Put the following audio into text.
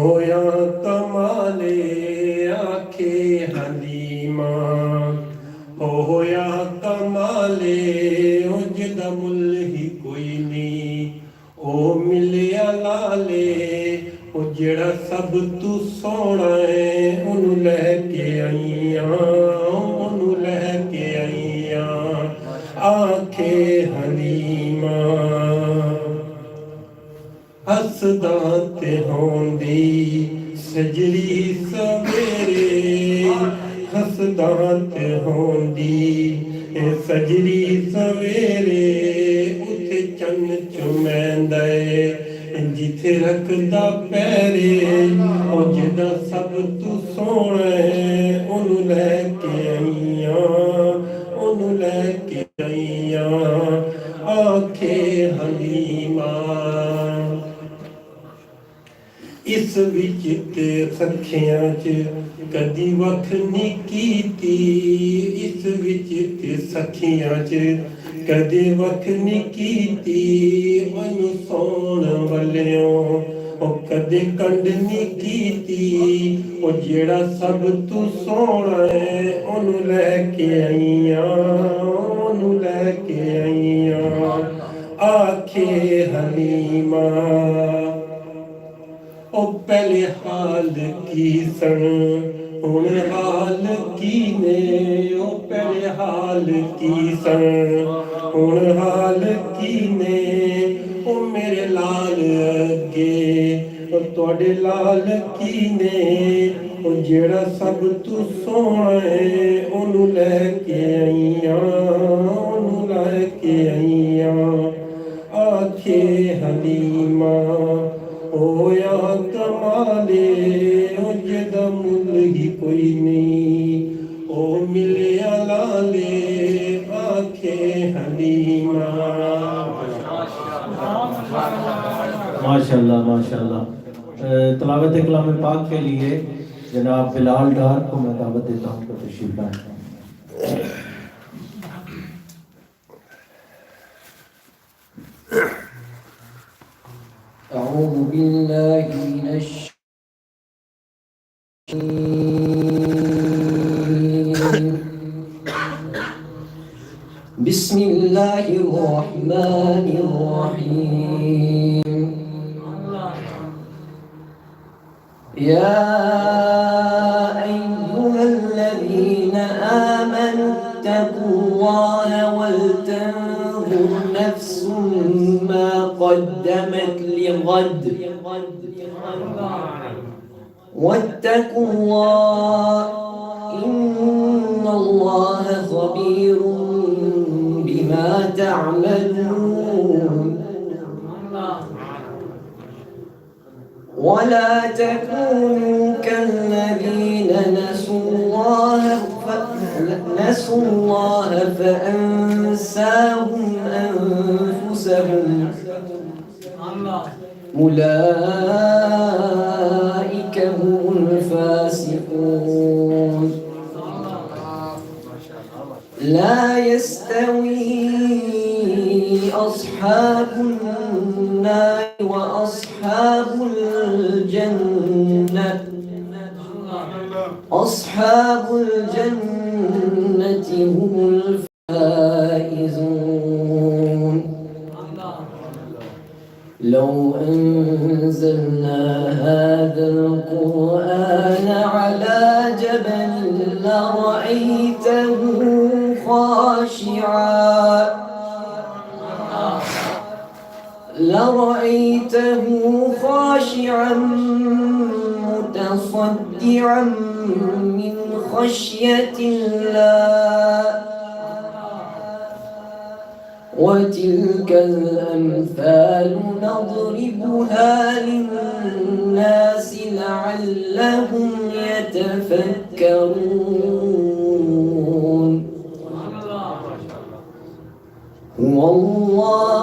होया कमाले आखे हलीमा होया कमाले जिदा मुल ही कोई नहीं ओ मिलिया लाले ओ जेड़ा सब तू सोना है उन्हू लैके आईया उन्हू लैके आईया आखे हलीमा हसदा ते होंदी सजरी सवेरे हसदा ते होंदी सजरी सवेरे उथे चन चुमैंदा जिथे रखदा पैरे ओ जिदा सब तू सोना है उन्हू लैके आईया उन्हू लैके आईया आखे हलीमा इस विच ते सखियां च कदी वख नी कीती इस विच ते सखियां च कदी वख नी कीती मनु सोण वल्यों ओ कदे कंड नी कीती ओ जेड़ा सब तू सोना है ओनू लैके आईया ओनू लैके आईया आखे हलीमा ओ पहले हाल की सन हुण हाल की ने ओ पहले हाल की सन हुण हाल की ने ओ मेरे लाल अगे ओ तुहाडे लाल की ने ओ जेड़ा सब तू सोना है ओनू लैके आईया ओनू लैके आईया आखे हलीमा होया कमाले ओ जिदा मुल ही कोई नहीं ओ मिलिया लाले आखे हलीमा। माशाल्लाह माशाल्लाह। तलावत कलाम पाक के लिए जनाब बिलाल डार को मैं दावत देता हूँ कि तशरीफ लाएं। أعوذ بالله من بسم الله الرحمن الرحيم يا أيها الذين آمنوا اتقوا الله ولتنظر نفس ما قدمت لغد واتقوا الله إن الله خبير بما تعملون ولا تكونوا كالذين نسوا الله فأنساهم أنفسهم أولئك هم الفاسقون لا يستوي أصحاب النار وأصحاب الجنة أصحاب الجنة هم الفائزون لو أنزلنا هذا القرآن على جبل لرأيته خاشعا متصدعا من خشية الله وتلك الأمثال نضربها للناس لعلهم يتفكرون هو الله